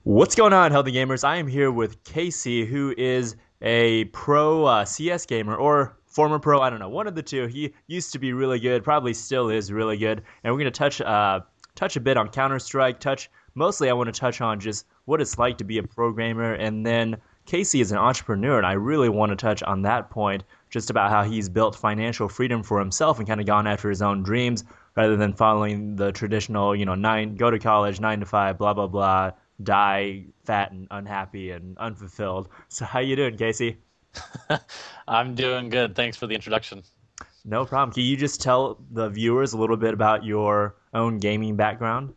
What's going on, Healthy Gamers? I am here with Casey, who is a pro CS gamer or former pro. I don't know, one of the two. He used to be really good, probably still is really good. And we're gonna touch a bit on Counter Strike. Mostly, I want to touch on just what it's like to be a programmer, and then Casey is an entrepreneur, and I really want to touch on that point, just about how he's built financial freedom for himself and kind of gone after his own dreams rather than following the traditional, go to college, 9 to 5, blah blah blah, die fat and unhappy and unfulfilled. So how you doing, Casey? I'm doing good. Thanks for the introduction. No problem. Can you just tell the viewers a little bit about your own gaming background?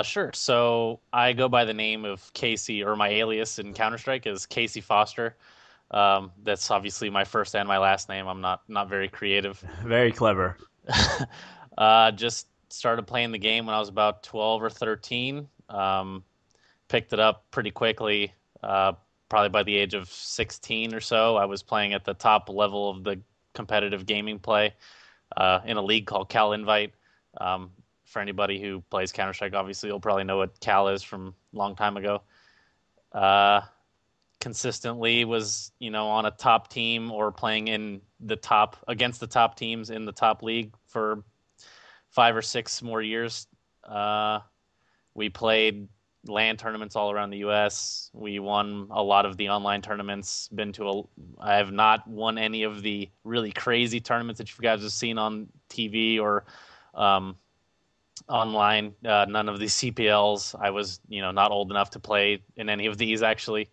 Sure. So I go by the name of Casey, or my alias in Counter-Strike is Casey Foster. That's obviously my first and my last name. I'm not very creative. Very clever. Just started playing the game when I was about 12 or 13. Picked it up pretty quickly. Probably by the age of 16 or so, I was playing at the top level of the competitive gaming play in a league called Cal Invite. Um, for anybody who plays Counter-Strike, obviously you'll probably know what Cal is from a long time ago. Uh, Consistently was, on a top team or playing in the top against the top teams in the top league for 5 or 6 more years. Uh, we played LAN tournaments all around the U.S. We won a lot of the online tournaments. I have not won any of the really crazy tournaments that you guys have seen on TV or um, online. None of the CPLs. I was, not old enough to play in any of these actually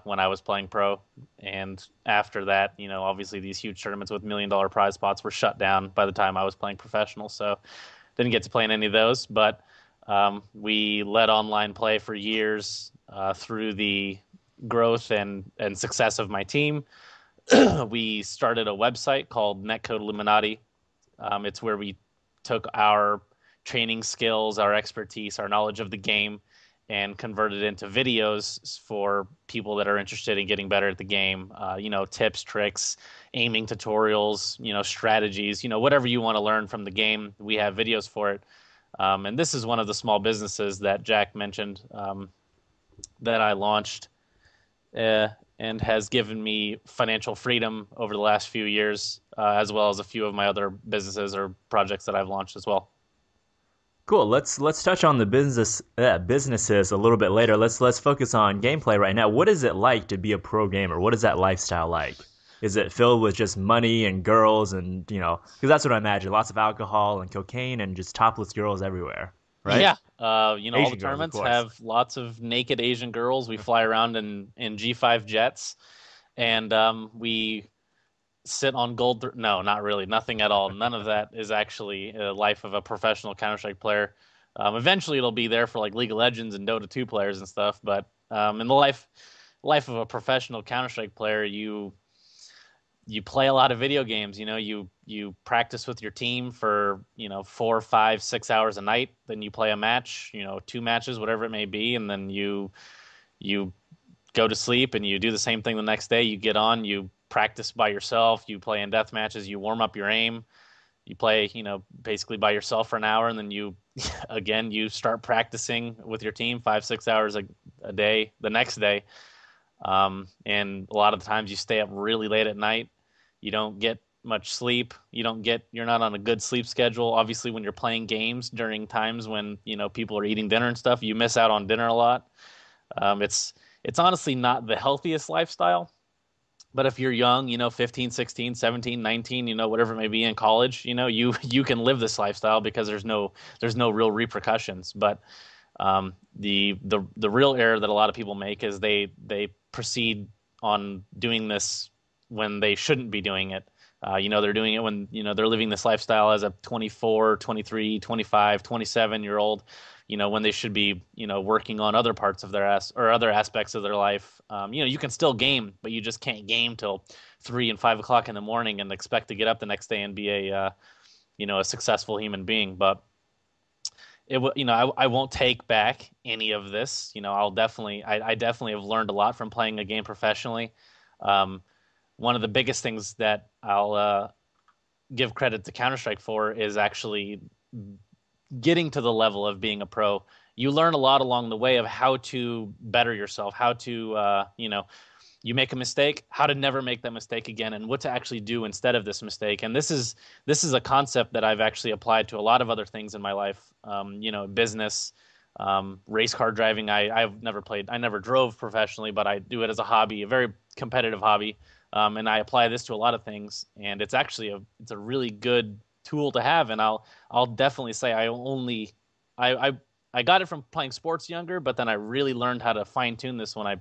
when I was playing pro. And after that, obviously these huge tournaments with $1 million prize pots were shut down by the time I was playing professional. So didn't get to play in any of those, but we led online play for years through the growth and success of my team. We started a website called Netcode Illuminati. It's where we took our training skills, our expertise, our knowledge of the game, and converted it into videos for people that are interested in getting better at the game. Tips, tricks, aiming tutorials, strategies, whatever you want to learn from the game. We have videos for it. And this is one of the small businesses that Jack mentioned that I launched uh, and has given me financial freedom over the last few years, as well as a few of my other businesses or projects that I've launched as well. Cool. Let's touch on the businesses a little bit later. Let's focus on gameplay right now. What is it like to be a pro gamer? What is that lifestyle like? Is it filled with just money and girls and because that's what I imagine. Lots of alcohol and cocaine and just topless girls everywhere, right? Yeah, all the Asian girls, of tournaments course. have lots of naked Asian girls. We fly around in G5 jets, and we sit on No, not really. Nothing at all. None of that is actually a life of a professional Counter-Strike player. Eventually, it'll be there for like League of Legends and Dota 2 players and stuff. But in the life of a professional Counter-Strike player, you play a lot of video games. You practice with your team for 4, 5, 6 hours a night. Then you play a match. 2 matches, whatever it may be, and then you go to sleep and you do the same thing the next day. You get on, you practice by yourself, you play in death matches, you warm up your aim, you play, basically by yourself for an hour, and then you again you start practicing with your team 5, 6 hours a day the next day. And a lot of the times you stay up really late at night. You don't get much sleep. You're not on a good sleep schedule. Obviously, when you're playing games during times when, people are eating dinner and stuff, you miss out on dinner a lot. It's honestly not the healthiest lifestyle. But if you're young, 15, 16, 17, 19, whatever it may be in college, you can live this lifestyle because there's no real repercussions. But the real error that a lot of people make is they proceed on doing this when they shouldn't be doing it. They're doing it when, they're living this lifestyle as a 24, 23, 25, 27-year old, when they should be, working on other parts of or other aspects of their life. You can still game, but you just can't game till 3 and 5 o'clock in the morning and expect to get up the next day and be a successful human being. But I won't take back any of this. I definitely have learned a lot from playing a game professionally. Um, One of the biggest things that I'll give credit to Counter Strike for is actually getting to the level of being a pro you learn a lot along the way of how to better yourself, how to you make a mistake, how to never make that mistake again, and what to actually do instead of this mistake. And this is a concept that I've actually applied to a lot of other things in my life. Business, race car driving. I've never played. I never drove professionally, but I do it as a hobby, a very competitive hobby. And I apply this to a lot of things. And it's actually it's a really good tool to have. And I'll definitely say I I got it from playing sports younger, but then I really learned how to fine tune this when I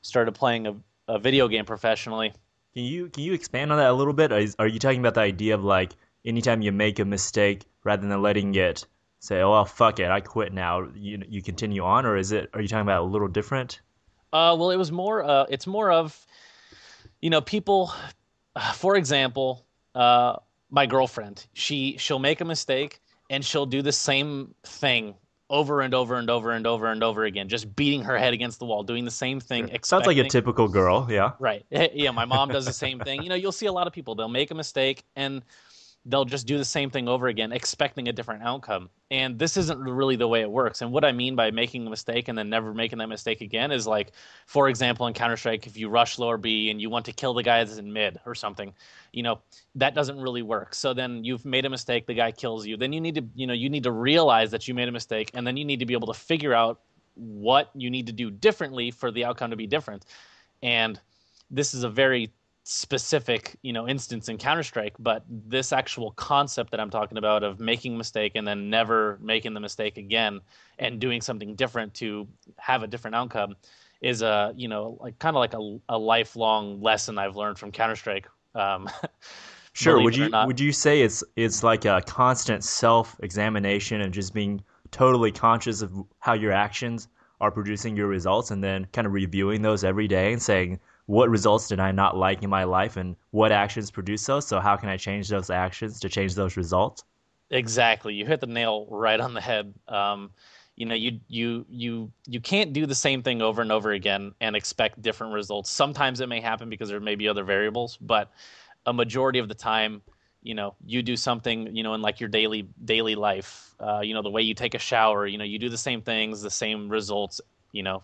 started playing a video game professionally. Can you expand on that a little bit? Are you talking about the idea of like anytime you make a mistake, rather than letting it say, "Oh well, fuck it, I quit now," you continue on, or are you talking about a little different? Well, it was more. It's more of people. For example, my girlfriend. She'll make a mistake and she'll do the same thing over and over and over and over and over again, just beating her head against the wall, doing the same thing, Sure. Sounds like a expecting. typical girl, yeah. Right. Yeah, my mom does the same thing. You'll see a lot of people. They'll make a mistake and they'll just do the same thing over again, expecting a different outcome. And this isn't really the way it works. And what I mean by making a mistake and then never making that mistake again is like, for example, in Counter-Strike, if you rush lower B and you want to kill the guy that's in mid or something, that doesn't really work. So then you've made a mistake, the guy kills you. Then you need to realize that you made a mistake, and then you need to be able to figure out what you need to do differently for the outcome to be different. And this is a very specific, instance in Counter-Strike, but this actual concept that I'm talking about of making a mistake and then never making the mistake again and doing something different to have a different outcome is like kind of like a lifelong lesson I've learned from Counter-Strike. Sure. Believe Would it or you not. would you say it's like a constant self-examination and just being totally conscious of how your actions are producing your results, and then kind of reviewing those every day and saying, what results did I not like in my life and what actions produce those? So how can I change those actions to change those results? Exactly. You hit the nail right on the head. You can't do the same thing over and over again and expect different results. Sometimes it may happen because there may be other variables, but a majority of the time, you do something, in like your daily life, the way you take a shower, you do the same things, the same results,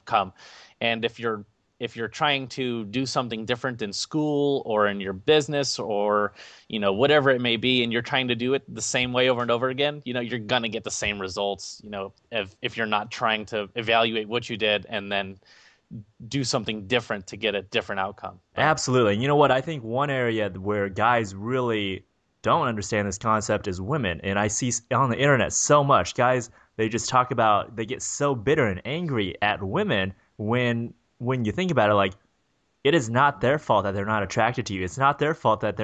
come. And if you're trying to do something different in school or in your business or whatever it may be, and you're trying to do it the same way over and over again, you're gonna get the same results, if you're not trying to evaluate what you did and then do something different to get a different outcome. But Absolutely. And you know what? I think one area where guys really don't understand this concept is women. And I see on the internet so much guys, they just talk about, they get so bitter and angry at women when you think about it, like, it is not their fault that they're not attracted to you. It's not their fault that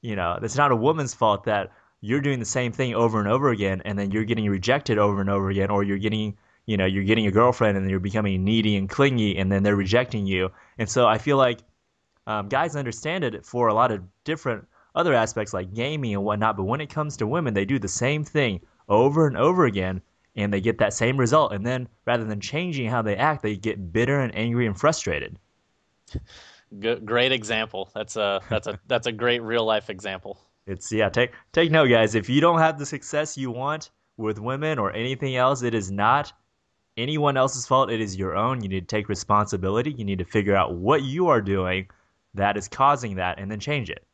it's not a woman's fault that you're doing the same thing over and over again, and then you're getting rejected over and over again, or you're getting a girlfriend and you're becoming needy and clingy, and then they're rejecting you. And so I feel like guys understand it for a lot of different other aspects like gaming and whatnot, but when it comes to women, they do the same thing over and over again, and they get that same result. And then rather than changing how they act, they get bitter and angry and frustrated. great example. That's a great real life example. It's yeah, take note, guys. If you don't have the success you want with women or anything else, it is not anyone else's fault. It is your own. You need to take responsibility. You need to figure out what you are doing that is causing that, and then change it.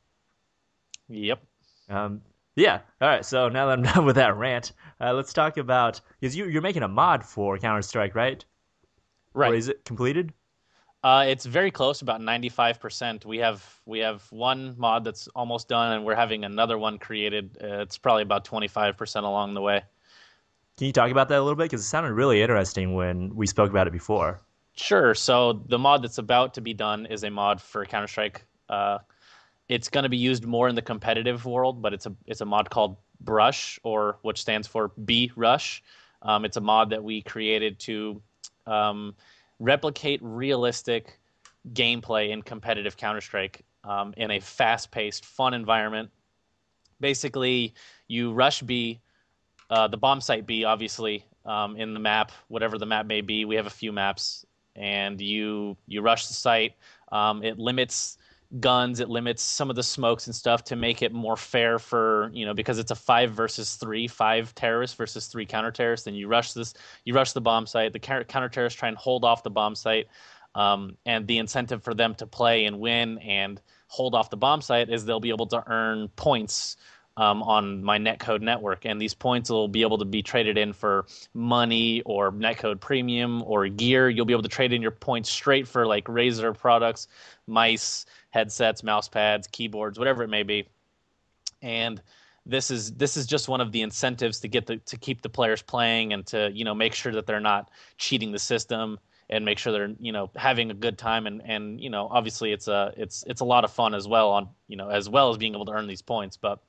Yep. Um, yeah. All right. So now that I'm done with that rant, let's talk about, because you're making a mod for Counter Strike, right? Or Right. is it completed? It's very close, about 95%. We have one mod that's almost done, and we're having another one created. It's probably about 25% along the way. Can you talk about that a little bit? Because it sounded really interesting when we spoke about it before. Sure. So the mod that's about to be done is a mod for Counter-Strike. It's going to be used more in the competitive world, but it's a mod called Brush, or which stands for B Rush. It's a mod that we created to um, replicate realistic gameplay in competitive Counter-Strike in a fast-paced, fun environment. Basically, you rush B, the bomb site B, obviously, in the map, whatever the map may be. We have a few maps, and you rush the site. It limits guns. It limits some of the smokes and stuff to make it more fair for, because it's a 5 versus 3, 5 terrorists versus 3 counter terrorists. Then you rush the bomb site. The counter terrorists try and hold off the bomb site. And the incentive for them to play and win and hold off the bomb site is they'll be able to earn points on my netcode network, and these points will be able to be traded in for money or netcode premium or gear. You'll be able to trade in your points straight for like Razer products, mice, headsets, mouse pads, keyboards, whatever it may be. And this is just one of the incentives to keep the players playing and to make sure that they're not cheating the system and make sure they're having a good time, and obviously it's a lot of fun as well, on as well as being able to earn these points. But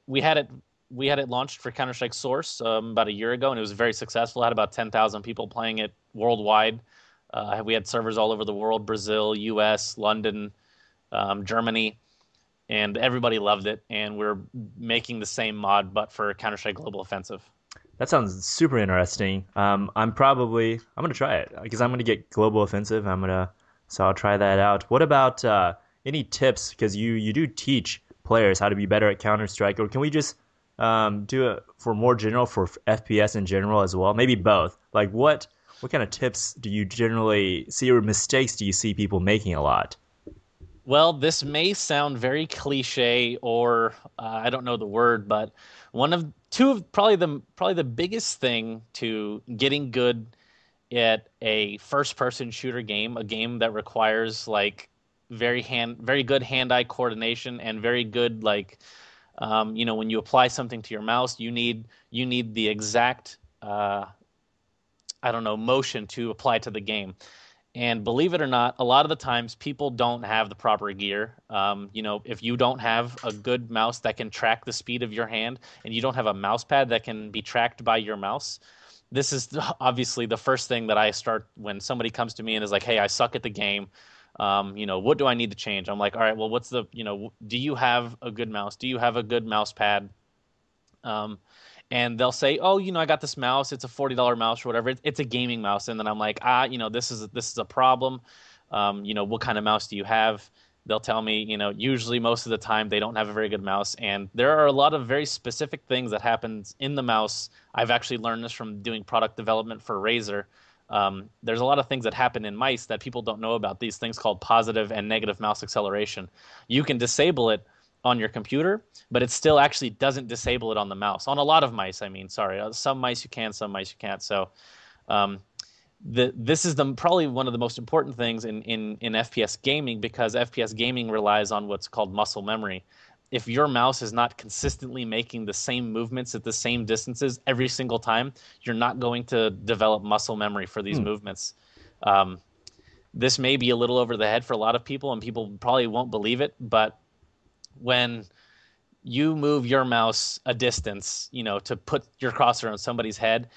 we had it launched for Counter-Strike Source about a year ago, and it was very successful. It had about 10,000 people playing it worldwide. We had servers all over the world: Brazil, US, London, Germany, and everybody loved it. And we're making the same mod but for Counter-Strike Global Offensive. That sounds super interesting. I'm gonna try it because I'm gonna get Global Offensive. So I'll try that out. What about any tips? Because you do teach players how to be better at Counter-Strike, or can we just do it for more general, for FPS in general as well? Maybe both. Like what kind of tips do you generally see, or mistakes do you see people making a lot? Well, this may sound very cliche, or I don't know the word, but probably the biggest thing to getting good at a first-person shooter game, a game that requires like very good hand-eye coordination and very good like when you apply something to your mouse, you need the exact I don't know, motion to apply to the game. And believe it or not, a lot of the times people don't have the proper gear. If you don't have a good mouse that can track the speed of your hand, and you don't have a mouse pad that can be tracked by your mouse, this is obviously the first thing that I start when somebody comes to me and is like, "Hey, I suck at the game. What do I need to change?" I'm like, "All right, well, do you have a good mouse? Do you have a good mouse pad?" And they'll say, "Oh, I got this mouse. It's a $40 mouse or whatever. It's a gaming mouse." And then I'm like, this is a problem. What kind of mouse do you have?" They'll tell me, usually most of the time they don't have a very good mouse, and there are a lot of very specific things that happens in the mouse. I've actually learned this from doing product development for Razer. There's a lot of things that happen in mice that people don't know about. These things called positive and negative mouse acceleration. You can disable it on your computer, but it still actually doesn't disable it on the mouse. On a lot of mice, I mean, sorry. Some mice you can, some mice you can't. So this is probably one of the most important things in FPS gaming, because FPS gaming relies on what's called muscle memory. If your mouse is not consistently making the same movements at the same distances every single time, you're not going to develop muscle memory for these movements. This may be a little over the head for a lot of people, and people probably won't believe it, but when you move your mouse a distance, to put your crosshair on somebody's head,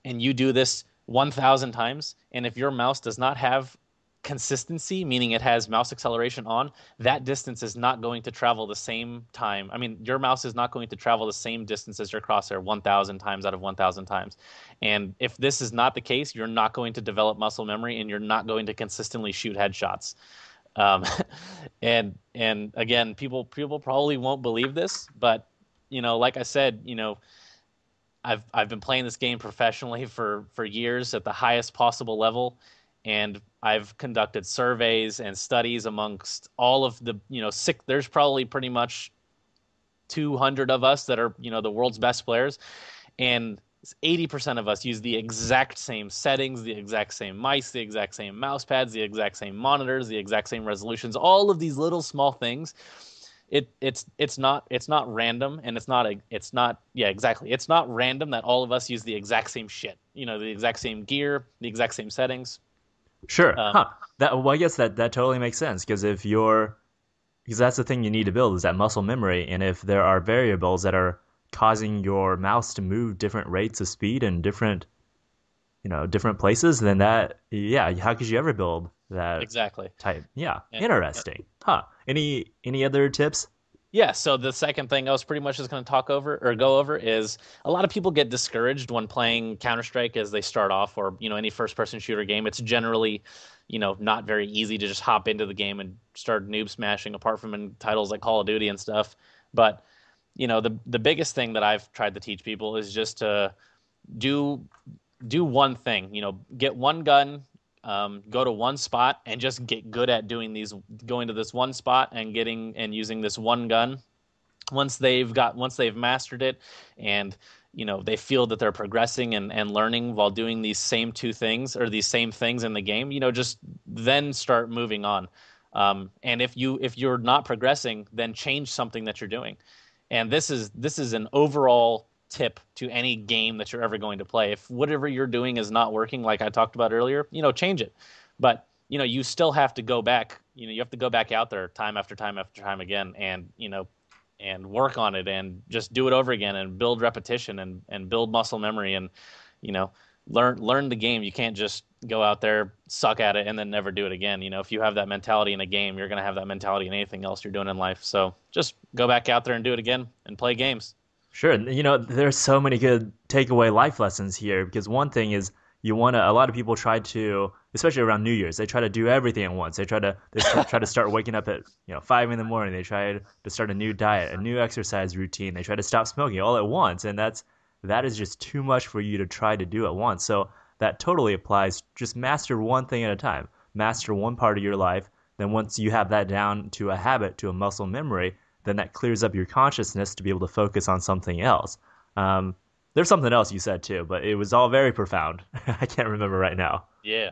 and you do this 1,000 times, and if your mouse does not have consistency, meaning it has mouse acceleration on, that distance is not going to travel the same time. I mean, your mouse is not going to travel the same distance as your crosshair 1,000 times out of 1,000 times. And if this is not the case, you're not going to develop muscle memory, and you're not going to consistently shoot headshots. And again, people probably won't believe this, but like I said, I've been playing this game professionally for years at the highest possible level, and I've conducted surveys and studies amongst all of the there's probably pretty much 200 of us that are the world's best players, and 80% of us use the exact same settings, the exact same mice, the exact same mouse pads, the exact same monitors, the exact same resolutions, all of these little small things. It's not random, and it's not random that all of us use the exact same shit, the exact same gear, the exact same settings. Sure. I guess that totally makes sense, because because that's the thing you need to build, is that muscle memory. And if there are variables that are causing your mouse to move different rates of speed in different places, then how could you ever build that Exactly. type? Yeah, And, interesting. Any other tips? Yeah, so the second thing I was pretty much just going to talk over or go over is a lot of people get discouraged when playing Counter-Strike as they start off, or any first-person shooter game. It's generally, not very easy to just hop into the game and start noob smashing, apart from in titles like Call of Duty and stuff. But the biggest thing that I've tried to teach people is just to do do one thing. Get one gun, go to one spot, and just get good at going to this one spot and getting and using this one gun. Once they've mastered it, and they feel that they're progressing and learning while doing these same two things or these same things in the game, just then start moving on. And if you're not progressing, then change something that you're doing. And this is an overall tip to any game that you're ever going to play. If whatever you're doing is not working, like I talked about earlier, change it. But you still have to go back. You have to go back out there time after time after time again, and work on it, and just do it over again, and build repetition, and build muscle memory, and you know learn the game. You can't just go out there, suck at it, and then never do it again. If you have that mentality in a game, you're going to have that mentality in anything else you're doing in life. So just go back out there and do it again and play games. Sure. There's so many good takeaway life lessons here because one thing is a lot of people try to, especially around New Year's, they try to do everything at once. Try to start waking up at 5 in the morning. They try to start a new diet, a new exercise routine. They try to stop smoking all at once, and that is just too much for you to try to do at once. So that totally applies. Just master one thing at a time. Master one part of your life. Then once you have that down to a habit, to a muscle memory, then that clears up your consciousness to be able to focus on something else. There's something else you said too, but it was all very profound. I can't remember right now. Yeah.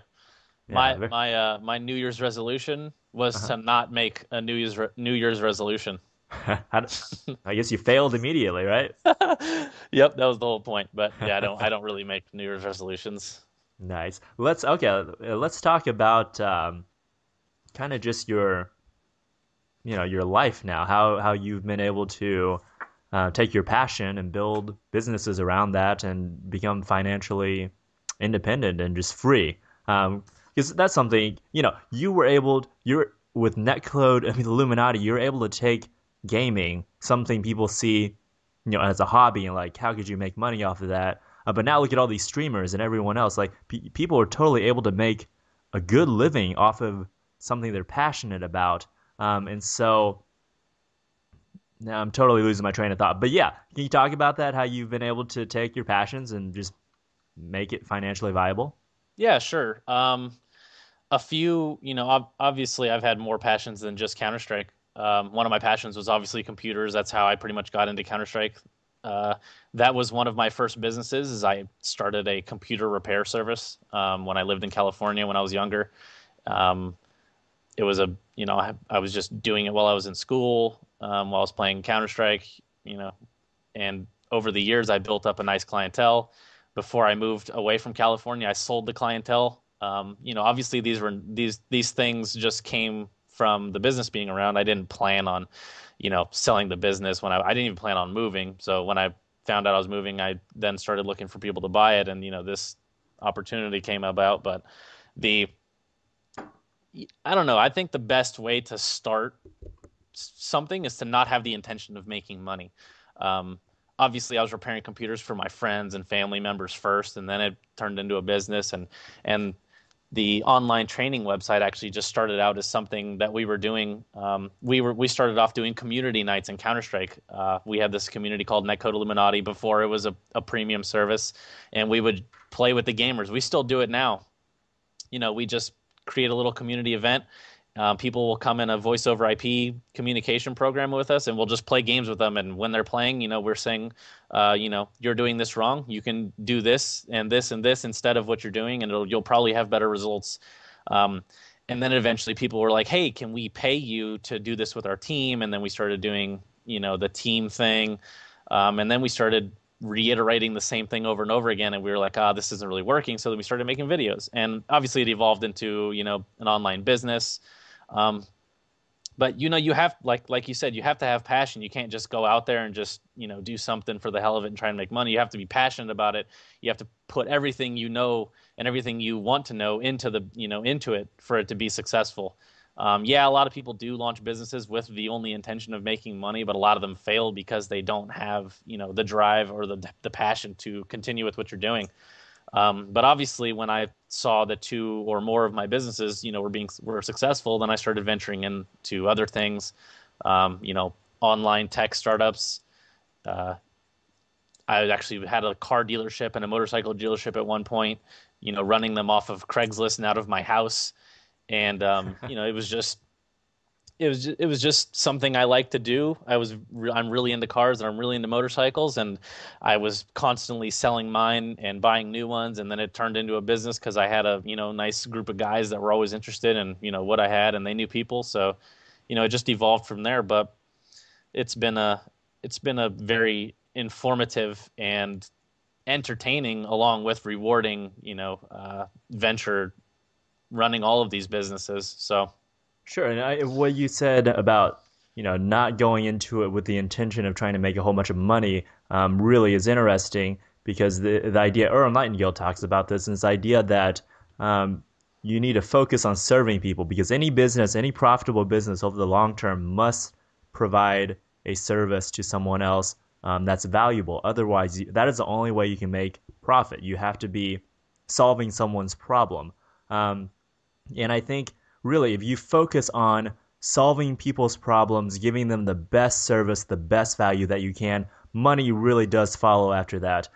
Yeah, My New Year's resolution was to not make a New Year's resolution. I guess you failed immediately, right? Yep, that was the whole point. But yeah, I don't really make New Year's resolutions. Nice. Let's talk about kind of just your life now. How you've been able to take your passion and build businesses around that and become financially independent and just free. Because that's something, you're with Netcode, Illuminati, you're able to take gaming, something people see, as a hobby, and like, how could you make money off of that? But now look at all these streamers and everyone else. Like, people are totally able to make a good living off of something they're passionate about. And so now I'm totally losing my train of thought. But yeah, can you talk about that? How you've been able to take your passions and just make it financially viable? Yeah, sure. A few, obviously I've had more passions than just Counter-Strike. One of my passions was obviously computers. That's how I pretty much got into Counter-Strike. That was one of my first businesses. Is I started a computer repair service when I lived in California when I was younger. It was I was just doing it while I was in school, while I was playing Counter-Strike, and over the years I built up a nice clientele. Before I moved away from California, I sold the clientele. Obviously these things just came from the business being around. I didn't plan on, selling the business when I didn't even plan on moving. So when I found out I was moving, I then started looking for people to buy it, and this opportunity came about. But the I don't know. I think the best way to start something is to not have the intention of making money. Um, Obviously, I was repairing computers for my friends and family members first, and then it turned into a business. And the online training website actually just started out as something that we were doing. We started off doing community nights in Counter Strike. We had this community called Netcode Illuminati before it was a premium service, and we would play with the gamers. We still do it now. We just create a little community event. People will come in a voice over IP communication program with us, and we'll just play games with them. And when they're playing, we're saying, you're doing this wrong. You can do this and this and this instead of what you're doing, and you'll probably have better results. And then eventually people were like, hey, can we pay you to do this with our team? And then we started doing, the team thing. And then we started reiterating the same thing over and over again, and we were like, this isn't really working. So then we started making videos, and obviously it evolved into an online business. But you have like you said, you have to have passion. You can't just go out there and just do something for the hell of it and try and make money. You have to be passionate about it. You have to put everything you know and everything you want to know into into it for it to be successful. Yeah, a lot of people do launch businesses with the only intention of making money, but a lot of them fail because they don't have, the drive or the passion to continue with what you're doing. But obviously, when I saw that two or more of my businesses, were successful, then I started venturing into other things, online tech startups. Uh, I actually had a car dealership and a motorcycle dealership at one point, running them off of Craigslist and out of my house. And it was just something I like to do. I'm really into cars and I'm really into motorcycles, and I was constantly selling mine and buying new ones, and then it turned into a business because I had a nice group of guys that were always interested in what I had, and they knew people, so it just evolved from there. But it's been a it's been a very informative and entertaining, along with rewarding, venture running all of these businesses. So. Sure, and what you said about not going into it with the intention of trying to make a whole bunch of money really is interesting because the idea Earl Nightingale talks about this idea that um, you need to focus on serving people because any business, any profitable business over the long term must provide a service to someone else that's valuable. Otherwise, that is the only way you can make profit. You have to be solving someone's problem. Um, and I think really, if you focus on solving people's problems, giving them the best service, the best value that you can, money really does follow after that.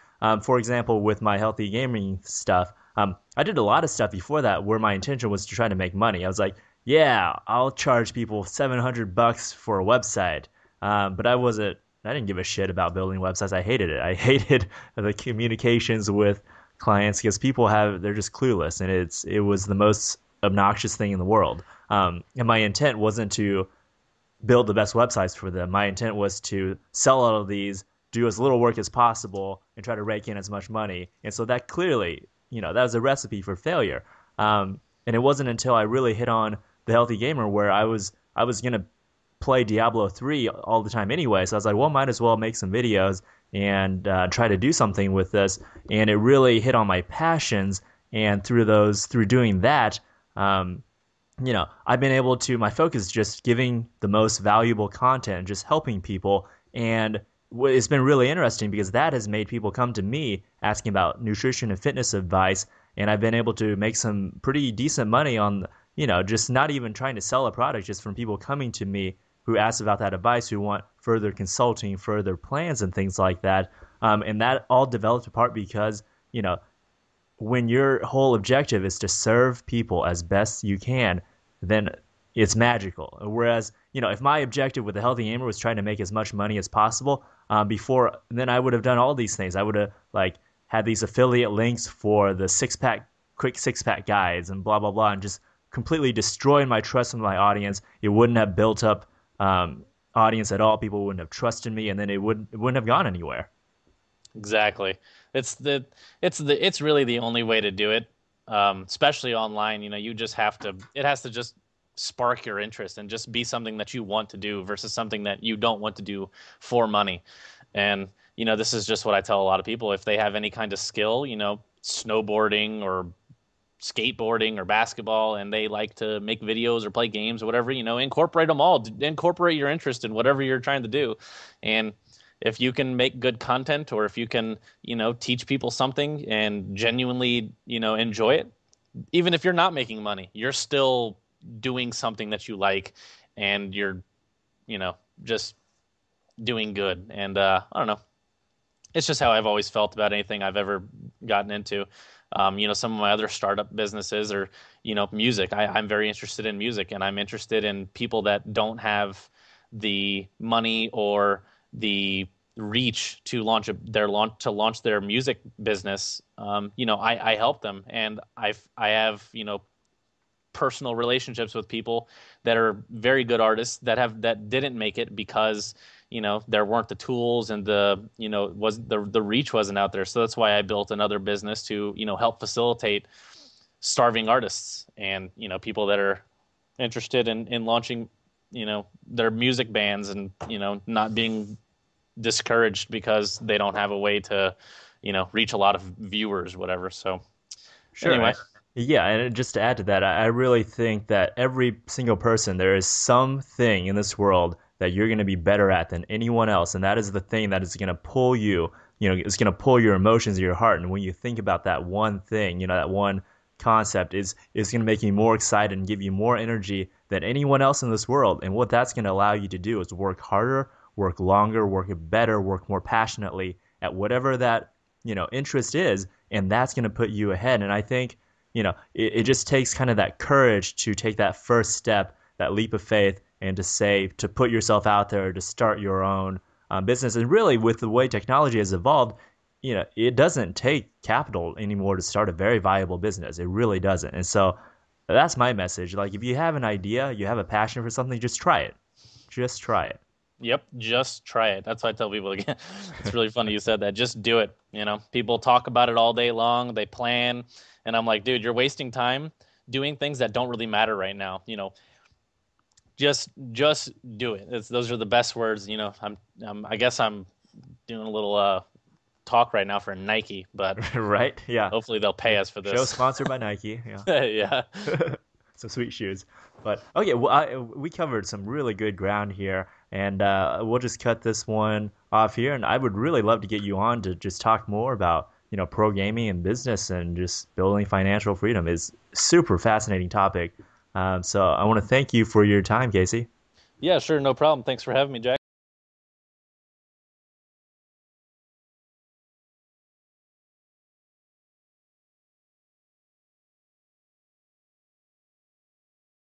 For example, with my healthy gaming stuff, I did a lot of stuff before that where my intention was to try to make money. I was like, yeah, I'll charge people $700 for a website. But I didn't give a shit about building websites. I hated it. I hated the communications with clients because they're just clueless, and it was the most obnoxious thing in the world. And my intent wasn't to build the best websites for them. My intent was to sell all of these, do as little work as possible, and try to rake in as much money. And so that clearly, that was a recipe for failure. And it wasn't until I really hit on the healthy gamer where I was gonna play Diablo 3 all the time anyway. So I was like, well, might as well make some videos and try to do something with this. And it really hit on my passions. And through doing that, I've been able to, my focus is just giving the most valuable content, just helping people. And it's been really interesting because that has made people come to me asking about nutrition and fitness advice. And I've been able to make some pretty decent money on, just not even trying to sell a product, just from people coming to me who ask about that advice, who want further consulting, further plans, and things like that. And that all developed apart because, when your whole objective is to serve people as best you can, then it's magical. Whereas, if my objective with the Healthy Gamer was trying to make as much money as possible, then I would have done all these things. I would have had these affiliate links for the quick six pack guides and blah blah blah, and just completely destroyed my trust in my audience. It wouldn't have built up audience at all. People wouldn't have trusted me, and then it wouldn't have gone anywhere. Exactly. It's really the only way to do it, especially online. You just have to. It has to just spark your interest and just be something that you want to do versus something that you don't want to do for money. And this is just what I tell a lot of people. If they have any kind of skill, snowboarding or skateboarding or basketball, and they like to make videos or play games or whatever, incorporate them all. Incorporate your interest in whatever you're trying to do, and if you can make good content, or if you can, teach people something and genuinely, enjoy it, even if you're not making money, you're still doing something that you like, and you're, just doing good. And I don't know. It's just how I've always felt about anything I've ever gotten into. Some of my other startup businesses are, music. I'm very interested in music, and I'm interested in people that don't have the money or the reach to launch their music business. I help them, and I have personal relationships with people that are very good artists that didn't make it because there weren't the tools, and the reach wasn't out there. So that's why I built another business to help facilitate starving artists and people that are interested in launching their music bands, and not being discouraged because they don't have a way to reach a lot of viewers, whatever. So Sure. anyway. Yeah, and just to add to that, I really think that every single person, there is something in this world that you're going to be better at than anyone else, and that is the thing that is going to pull you. It's going to pull your emotions, your heart, and when you think about that one thing, that one concept is going to make you more excited and give you more energy than anyone else in this world. And what that's going to allow you to do is work harder, work longer, work better, work more passionately at whatever that interest is, and that's going to put you ahead. And I think it just takes kind of that courage to take that first step, that leap of faith, and to put yourself out there, to start your own business. And really, with the way technology has evolved, it doesn't take capital anymore to start a very viable business. It really doesn't. And so that's my message. Like, if you have an idea, you have a passion for something, just try it. Just try it. Yep, just try it. That's what I tell people again. It's really funny you said that. Just do it. People talk about it all day long. They plan, and I'm like, dude, you're wasting time doing things that don't really matter right now. Just do it. Those are the best words. I guess I'm doing a little talk right now for Nike, but Right? Yeah. hopefully they'll pay us for Show this. sponsored by Nike. Yeah. Yeah. Some sweet shoes. But okay, well, we covered some really good ground here, and we'll just cut this one off here. And I would really love to get you on to just talk more about pro gaming and business and just building financial freedom. Is super fascinating topic. So I want to thank you for your time, Casey. Yeah, sure, no problem. Thanks for having me, Jack.